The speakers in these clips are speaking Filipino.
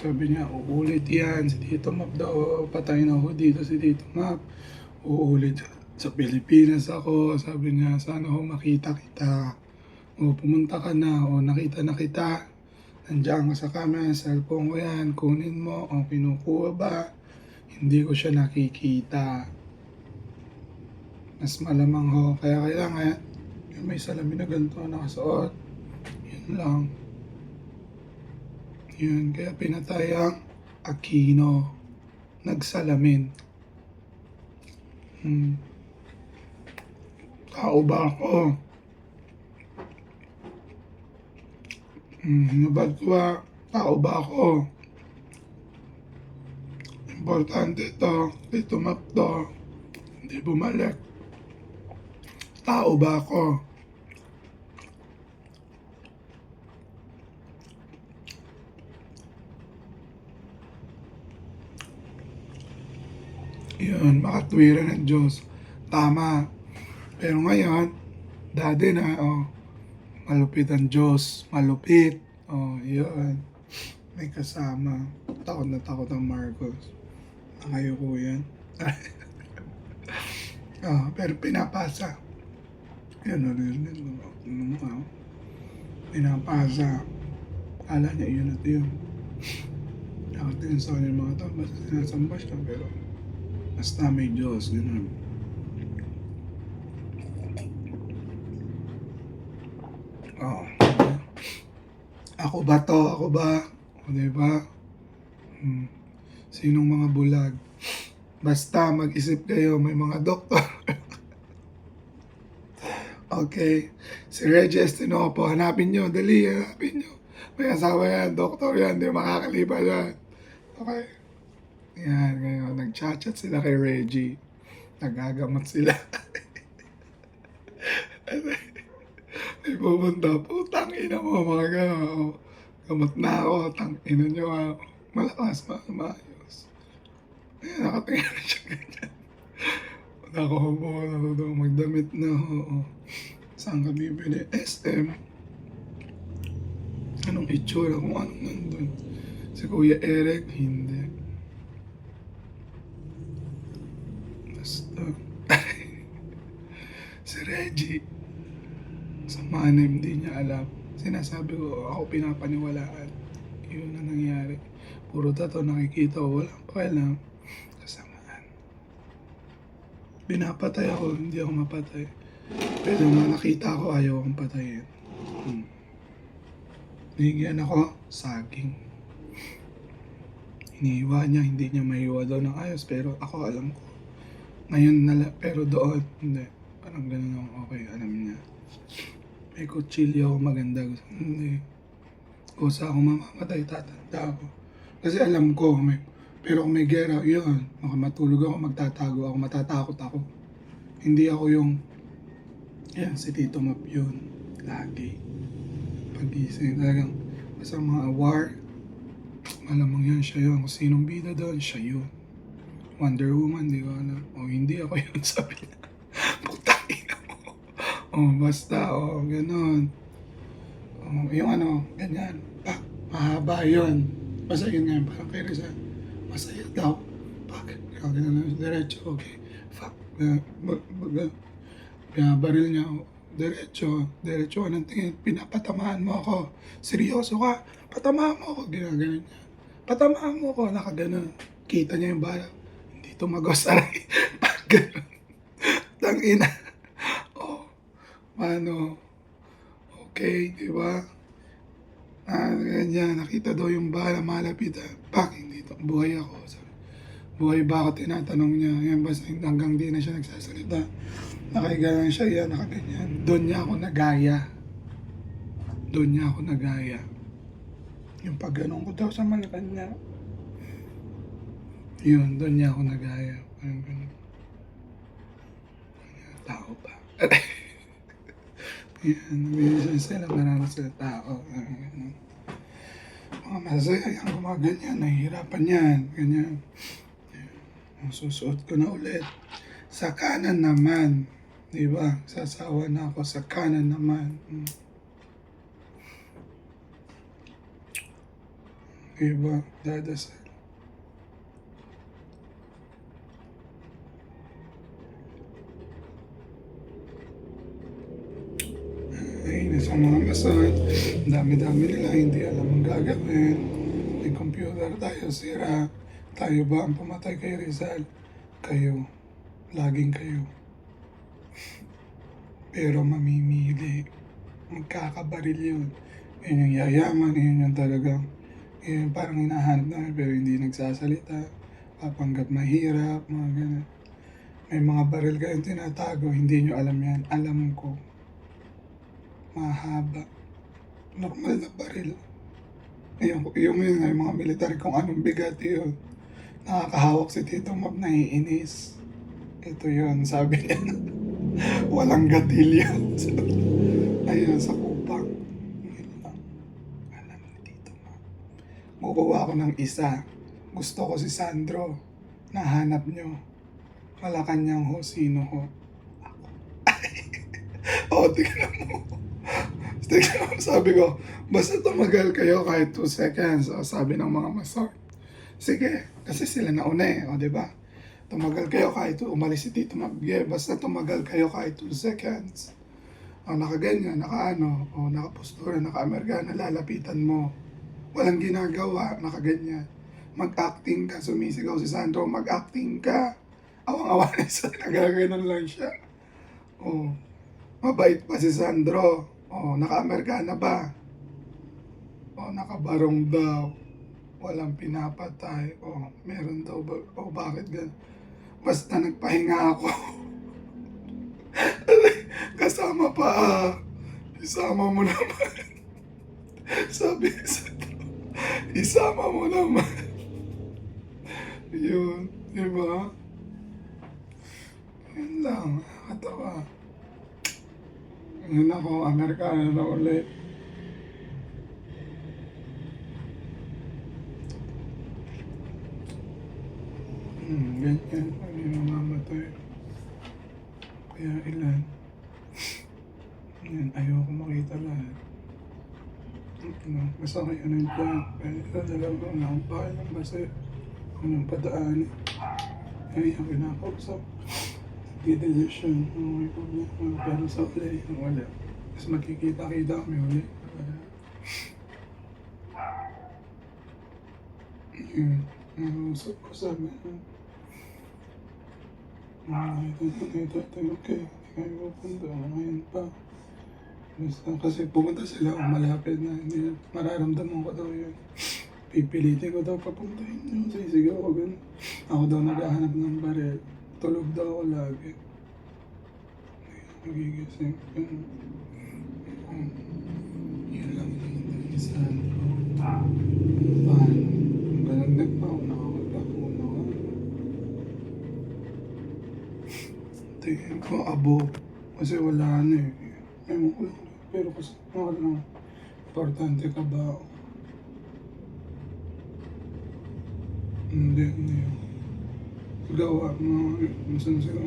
Sabi niya, uulit yan. Si Tito Map daw, patayin ako dito si Tito Map. Uulit sa Pilipinas ako. Sabi niya, sana ho makita kita. O pumunta ka na, o nakita na kita. Nandiyan ka sa camera, cellphone ko yan, kunin mo, o kinukuha ba? Hindi ko siya nakikita. Mas malamang ho, kaya kailangan yung may salamin na ganito nakasuot. Yun lang. Yun, kaya pinatay ang Aquino. Nagsalamin. Tao ba ako? Nabad ko ba? Tao ba ako? Importante ito. Dito map to. Hindi bumalik. Tao ba ako? Yun, makatwiran ng Diyos. Tama. Pero ngayon, dati na, malupit ang Diyos. Malupit. Yun. May kasama. Takot na takot ang Marcos. Ayoko yan. Pero pinapasa. Yan, pinapasa. Kala niya yun at yun. Nakatingin sa kanya mga tao. Basta sinasamba siya, pero basta may Diyos, gano'n. Ako ba to? Ako ba? O, diba? Sinong mga bulag? Basta mag-isip kayo, may mga doktor. Okay. Si Reggie Estinopo, hanapin nyo. Dali, hanapin nyo. May asawa yan, doktor yan, di makakalipa yan. Okay. Yan, ngayon, nag-chat-chat sila kay Reggie. Nagagamot sila. May pupunta, putang ina mo, mga gano'n. Gamot na ako, tang ina nyo ha. Malakas, maayos. Ayan, nakatingin na siya ganyan. Nakahubo na daw, magdamit na ho. Saan ka bibili? SM. Anong itsura kung anong nandun? Si Kuya Eric, hindi. Basta. Si Reggie, sa manim, hindi niya alam. Sinasabi ko, ako pinapaniwalaan. Yun na nangyari. Puro tato nakikita ko, walang pakialam. Kasamaan. Binapatay ako, hindi ako mapatay. Pero nung nakita ko, ayaw akong patayin. Binigyan ako, saging. Iniiwa niya, hindi niya maiwa daw ng ayos, pero ako alam ko. Ngayon, pero doon, hindi. Parang ganun ako, okay, alam niya. May kutsilyo ako maganda, hindi. Kusa ako mamamatay, tatanda ako. Kasi alam ko, pero kung may gera, yun, makamatulog ako, magtatago ako, matatakot ako. Hindi ako yung, yan, si Tito Map yun, lagi. Pagising, talagang, basta mga war, malamang yan, siya yun. Kung sinong bida doon, siya yun. Wonder Woman, di ko alam. Hindi ako yun, sabi niya. Putang ina mo. Basta, ganon. Yung ganyan. Mahaba yun. Basta yun nga, parang kay Rizal. Masaya daw. Ganun, diretso, okay. Binabaril niya ako. Diretso ka ng tingin. Pinapatamaan mo ako. Seryoso ka? Patamaan mo ako. Ganun niya. Patamaan mo ako. Nakaganon. Kita niya yung bala. Hindi tumagos. Aray. Ganun. Tangina. Paano? Okay, di ba? Ganyan. Nakita daw yung bala. Malapit. Hindi ito. Buhay ako. Sabi, buhay ba ako? Tinatanong niya. Yan basta hanggang di na siya nagsasalita. Nakahiga siya, yan, nakaganyan. Doon niya ako nagaya. Yung pagganong ko daw sa malakan niya. Yun, doon niya ako nagaya. Parang ganun. Tao ba? Yan, minsan sila marami sila tao. Mga masaya yan, gumaganyan, nahihirapan yan. Ganyan. Susuot ko na ulit. Sa kanan naman. Diba? Sasawa na ako sa kanan naman. Iba, dadasal. Nainis ang mga masal. Dami-dami nila, hindi alam ang gagawin. May computer tayo, sira. Tayo ba ang pumatay kay Rizal? Kayo. Laging kayo. Pero mamimili. Magkakabaril yun. Yun yung yayaman, yun yung talagang, yun yung parang hinahanap namin pero hindi nagsasalita. Papanggap mahirap, mga ganun. May mga baril kayong tinatago, hindi nyo alam yan. Alam ko. Mahaba. Normal na baril. Yung mga military kung anong bigat yun. Nakakahawak si Tito Mab, naiinis. Ito yun, sabi niya. Walang gatilyo. Ayun, sa kupang. Yun lang. Alam ni Tito Mab. Kukuha ko ng isa. Gusto ko si Sandro. Nahanap nyo. Malacanang ho, sino ho? Ako. Oo, tignan mo. Tignan mo, sabi ko, basta tumagal kayo kahit 2 seconds. O, sabi ng mga masor. Sige, kasi sila nauna eh, o diba? Tumagal kayo kahit umalis si Tito Mabye, basta tumagal kayo kahit 2 seconds. O nakaganyan, nakaano, o nakapostura, naka-Amerikana, lalapitan mo. Walang ginagawa, nakaganyan. Mag-acting ka, sumisigaw si Sandro, mag-acting ka. Awang-awa na isa, nagaganon lang siya. O, mabait pa si Sandro. O, naka-Amerikana ba? O, nakabarong daw. Walang pinapatay. O, meron daw ba? O, bakit ganun? Basta nagpahinga ako. Kasama pa. Isama mo naman. Sabi ni Sandro, isama mo naman. Yun, di ba? Yun lang, nakakatawa. Yun ako, Amerikano na ulit. Ganyan, pag mamamatay. Kaya ilan. Yan, ayoko makita lahat. Basta kayo ano yun pa. Kaya dalawa ko na akong pakilang basta anong padaanin. Kaya yung kinakausap. Di-decision. May problema. Pero sa uli, wala. Mas magkikita-kita kami uli. Yun. Nausap ko sabi. Ito, okay. Hindi kayo pupunta. Ngayon pa. Basta kasi pumunta sila kung malapit na. Hindi mararamdaman ko daw yun. Pipilitin ko daw papuntahin nyo. Sisigaw ko ganun. Ako daw naghahanap ng baril. Tulog daw ako lagi. Magigising. Yun lang yung Sandro. Paano? Ganun din pa ako nakawala ko na. Tingin ko abo. Kasi wala na eh. Ewan ko lang. Pero kasi wala. Importante ka ba? Hindi. Gawa mga minsan sila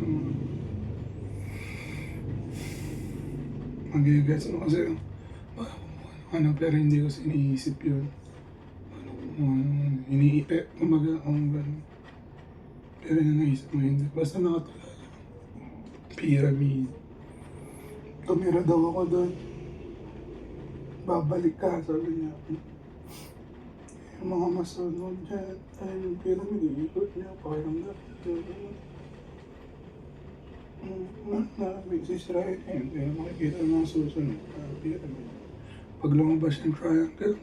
magigets mo kasi ano pero hindi ko siniisip yun. Iniipit kumaga ang gano'n. Pero yung naisip mo hindi. Basta nakatulala. Pyramid. Tumira daw ako doon. Babalik ka, sabi niya. Yung mga masunod dyan. Ay, yung pyramid, iikot niya. Pakiramdam. May sisirahin na yun. Kaya makikita ng mga susunod. Pyramid. Pag lumabas yung triangle,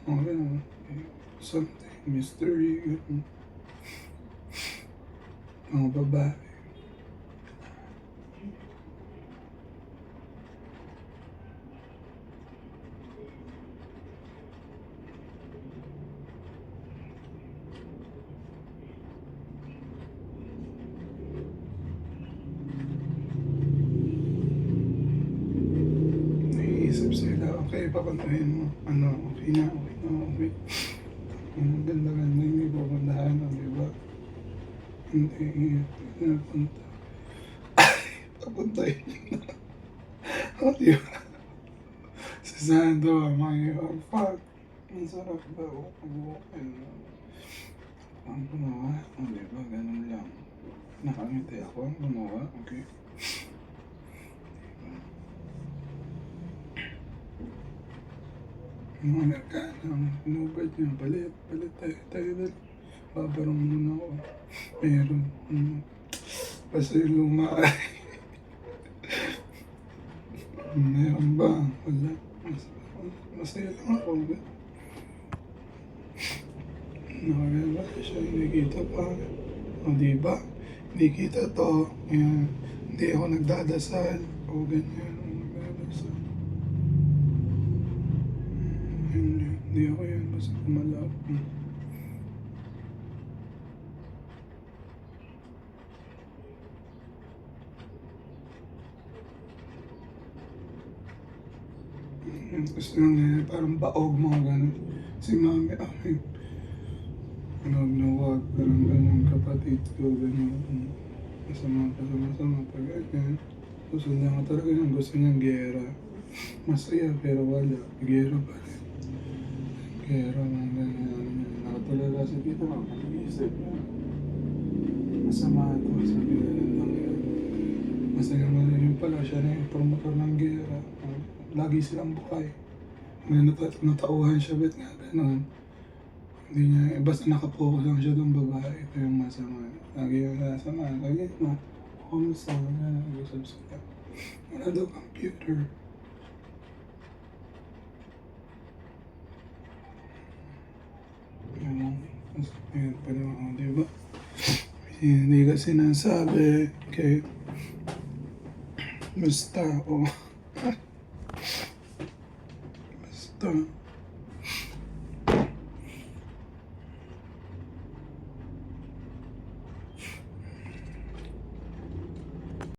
something, mystery, mga babae. Naiisip sila, okay, papuntahin mo. Okay na. Ang ganda-ganda yung may pupuntahan, di ba? Hindi, napunta. Papuntahin nyo na. O, di ba? Si Sandro, fuck. Ang sarap ba? Oo, ang gumawa. O, diba? Ganun lang. Nakangiti ako ang gumawa. Okay. Mga Amerikano, inubad niya. Palit tayo na. Babarong muna ako. Meron. Basta yung luma. Meron ba? Wala. Masaya lang ako. Nakagala siya, hindi kita pa. O diba? Hindi kita to. Yan. Hindi ako nagdadasal. O ganyan. Nagdadasal. Hindi ako yan. Basta kumalap. Gusto lang nila parang baog mga ganun. Si mami, wag, parang ganun kapatid ko, ganun. Masama pag ganyan. Gusto niya nga talaga yung gusto niyang gera. Masaya pero wala, gera pa rin. Gera mga ganyan. Nakatulala sa dito, nag-iisip niya. Masama ito, sabi na lang yan. Masaya mo na yun pala, siya na yung promotor ng gera. Lagi silang bukay. May natauhan siya, ba't nga gano'n? Hindi niya, basta nakapokus lang siya doon babae. Ito yung masama. Lagi yung masama. Lagi na, kumusta na, nag-usap sila. Wala daw computer. Ayun pa naman, di ba? Hindi ka sinasabi. Okay. Basta, Basta.